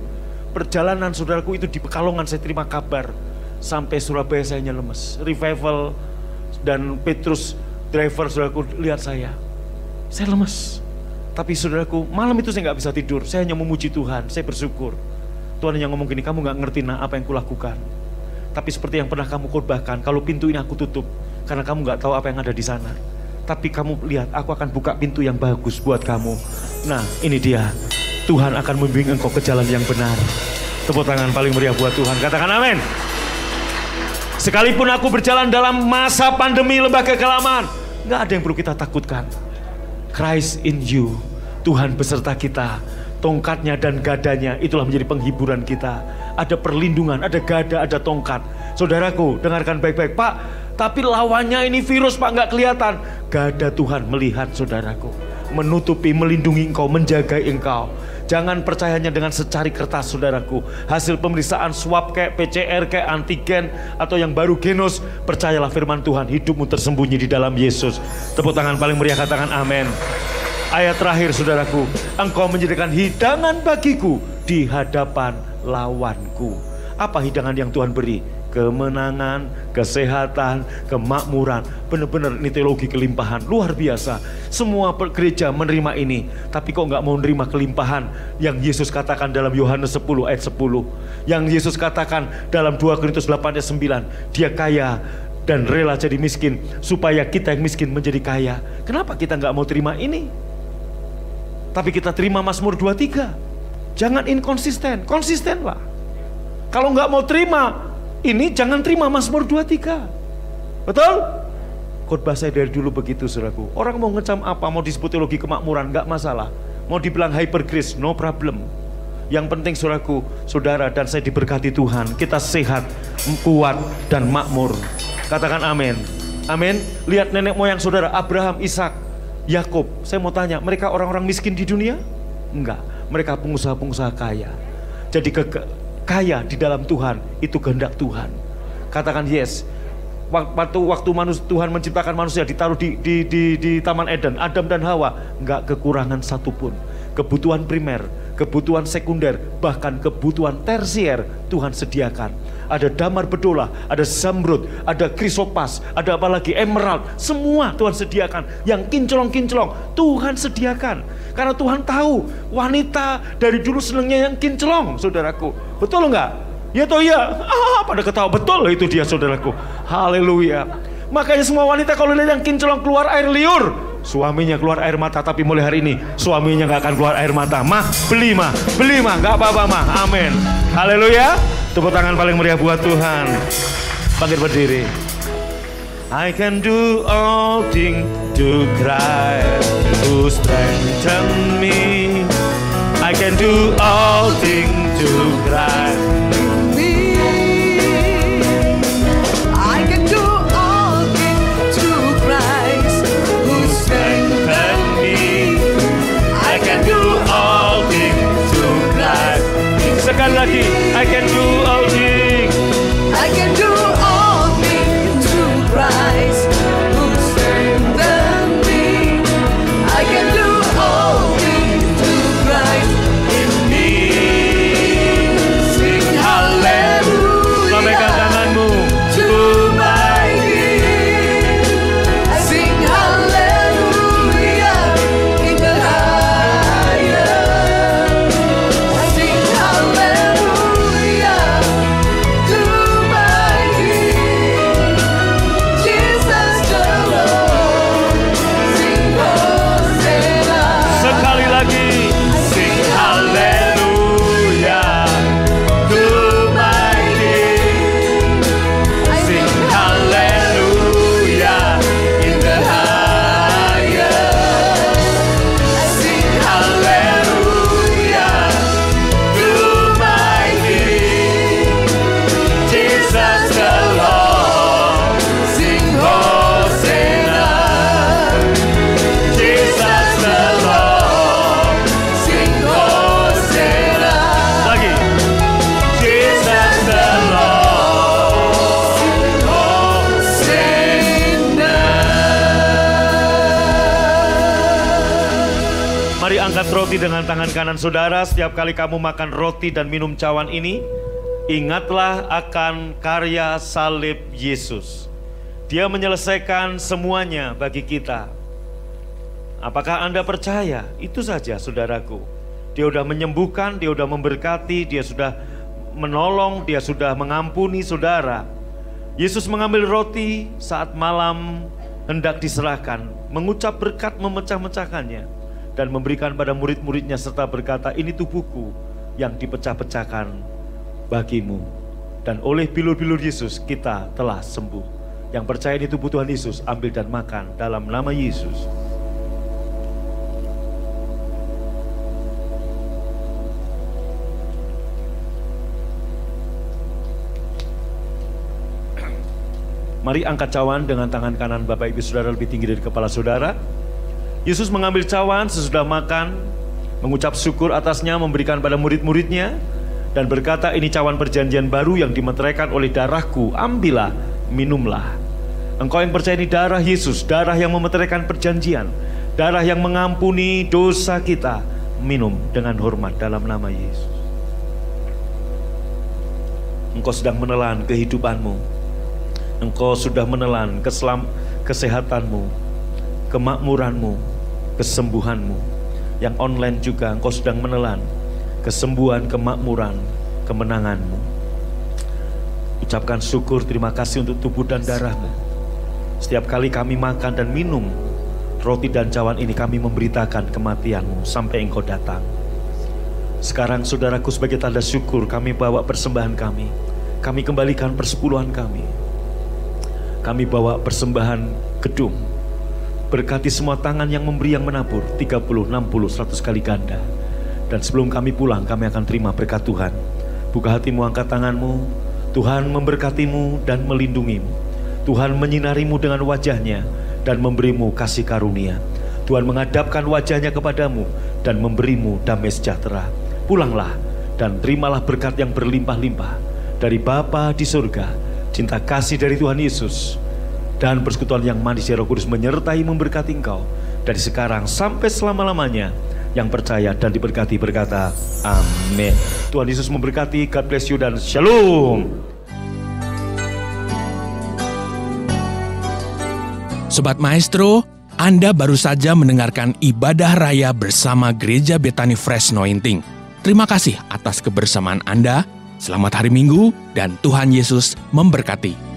Perjalanan saudaraku itu di Pekalongan saya terima kabar. Sampai Surabaya saya hanya lemes. Revival dan Petrus driver saudaraku lihat saya lemes. Tapi saudaraku, malam itu saya nggak bisa tidur. Saya hanya memuji Tuhan, saya bersyukur. Tuhan yang ngomong gini, kamu nggak ngerti apa yang kulakukan. Tapi seperti yang pernah kamu khotbahkan, kalau pintu ini aku tutup karena kamu nggak tahu apa yang ada di sana. Tapi kamu lihat, aku akan buka pintu yang bagus buat kamu. Nah, ini dia. Tuhan akan membimbing engkau ke jalan yang benar. Tepuk tangan paling meriah buat Tuhan. Katakan amin. Sekalipun aku berjalan dalam masa pandemi lembah kekelaman, nggak ada yang perlu kita takutkan. Christ in you. Tuhan beserta kita. Tongkatnya dan gadanya itulah menjadi penghiburan kita. Ada perlindungan, ada gada, ada tongkat. Saudaraku, dengarkan baik-baik. Pak, tapi lawannya ini virus Pak, nggak kelihatan. Gada Tuhan melihat saudaraku, menutupi, melindungi engkau, menjaga engkau. Jangan percayanya dengan secari kertas saudaraku. Hasil pemeriksaan swab kayak PCR kayak antigen atau yang baru genos, percayalah firman Tuhan, hidupmu tersembunyi di dalam Yesus. Tepuk tangan paling meriah, katakan amin. Ayat terakhir saudaraku, engkau menjadikan hidangan bagiku di hadapan lawanku. Apa hidangan yang Tuhan beri? Kemenangan, kesehatan, kemakmuran. Benar-benar ini teologi kelimpahan, luar biasa. Semua gereja menerima ini, tapi kok nggak mau menerima kelimpahan yang Yesus katakan dalam Yohanes 10 ayat 10. Yang Yesus katakan dalam 2 Korintus 8 ayat 9. Dia kaya dan rela jadi miskin supaya kita yang miskin menjadi kaya. Kenapa kita nggak mau terima ini? Tapi kita terima Mazmur 23. Jangan inkonsisten, konsistenlah. Kalau nggak mau terima ini, jangan terima Mazmur 23. Betul? Khotbah saya dari dulu begitu saudaraku. Orang mau ngecam apa, mau disebut teologi kemakmuran, gak masalah. Mau dibilang hyper grace, no problem. Yang penting saudaraku, saudara dan saya diberkati Tuhan. Kita sehat, kuat dan makmur. Katakan amin. Amin. Lihat nenek moyang saudara, Abraham, Ishak. Yakub, saya mau tanya, mereka orang-orang miskin di dunia? Enggak, mereka pengusaha-pengusaha kaya. Jadi kaya di dalam Tuhan, itu kehendak Tuhan. Katakan yes. Waktu Tuhan menciptakan manusia, ditaruh di Taman Eden, Adam dan Hawa, enggak kekurangan satupun. Kebutuhan primer, kebutuhan sekunder, bahkan kebutuhan tersier Tuhan sediakan. Ada damar bedola, ada zamrud, ada krisopas, ada apalagi emerald, semua Tuhan sediakan. Yang kinclong-kinclong Tuhan sediakan. Karena Tuhan tahu wanita dari dulu senangnya yang kinclong, saudaraku. Betul enggak? Ya toh ya. Pada ketawa, betul itu dia, saudaraku. Haleluya. Makanya semua wanita kalau lihat yang kinclong keluar air liur, suaminya keluar air mata. Tapi mulai hari ini suaminya gak akan keluar air mata. Beli mah, gak apa-apa mah. Amin. Haleluya. Tepuk tangan paling meriah buat Tuhan. Bangkit berdiri. I can do all things to Christ who strengthen me. I can do all things to Christ. I can do all things to Christ who strengthen me. I can do all things to Christ. Sekali lagi, I can do all things. I can do all things to Christ who strengthen me. I can do all things to Christ in me. Sing hallelujah. Lambaikan tanganmu. To my King. Sing hallelujah in the highest. Sing hallelujah to my King. Jesus the Lord. Sing Hosanna. Sekali lagi, sing hallelujah to my King. Sing hallelujah in the highest. Sing Hallelujah to my King, Jesus the Lord. Sing Hosanna. Jesus the Lord. Sing Hosanna. Lagi, Jesus the Lord. Mari angkat roti dengan tangan kanan saudara. Setiap kali kamu makan roti dan minum cawan ini, ingatlah akan karya salib Yesus. Dia menyelesaikan semuanya bagi kita. Apakah Anda percaya? Itu saja, saudaraku. Dia sudah menyembuhkan, dia sudah memberkati, dia sudah menolong, dia sudah mengampuni saudara. Yesus mengambil roti saat malam hendak diserahkan, mengucap berkat, memecah-mecahkannya, dan memberikan pada murid-muridnya serta berkata, ini tubuhku yang dipecah-pecahkan bagimu. Dan oleh bilur-bilur Yesus kita telah sembuh. Yang percaya ini tubuh Tuhan Yesus, ambil dan makan dalam nama Yesus. Mari angkat cawan dengan tangan kanan Bapak Ibu Saudara lebih tinggi dari kepala saudara. Yesus mengambil cawan sesudah makan, mengucap syukur atasnya, memberikan pada murid-muridnya, dan berkata, ini cawan perjanjian baru yang dimeteraikan oleh darahku, ambillah, minumlah. Engkau yang percaya ini darah Yesus, darah yang memeteraikan perjanjian, darah yang mengampuni dosa kita, minum dengan hormat dalam nama Yesus. Engkau sedang menelan kehidupanmu. Engkau sudah menelan kesehatanmu, kemakmuranmu, kesembuhanmu. Yang online juga engkau sedang menelan kesembuhan, kemakmuran, kemenanganmu. Ucapkan syukur, terima kasih untuk tubuh dan darahmu. Setiap kali kami makan dan minum roti dan cawan ini, kami memberitakan kematianmu sampai engkau datang. Sekarang saudaraku, sebagai tanda syukur kami bawa persembahan kami. Kami kembalikan persepuluhan kami. Kami bawa persembahan gedung. Berkati semua tangan yang memberi, yang menabur 30, 60, 100 kali ganda. Dan sebelum kami pulang, kami akan terima berkat Tuhan. Buka hatimu, angkat tanganmu. Tuhan memberkatimu dan melindungimu. Tuhan menyinarimu dengan wajahnya dan memberimu kasih karunia. Tuhan menghadapkan wajahnya kepadamu dan memberimu damai sejahtera. Pulanglah dan terimalah berkat yang berlimpah-limpah dari Bapa di surga, cinta kasih dari Tuhan Yesus, dan persekutuan yang manis Roh Kudus menyertai memberkati engkau dari sekarang sampai selama-lamanya. Yang percaya dan diberkati berkata, amin. Tuhan Yesus memberkati. God bless you dan shalom. Sobat Maestro, Anda baru saja mendengarkan ibadah raya bersama Gereja Bethany Fresh Anointing. Terima kasih atas kebersamaan Anda. Selamat hari Minggu dan Tuhan Yesus memberkati.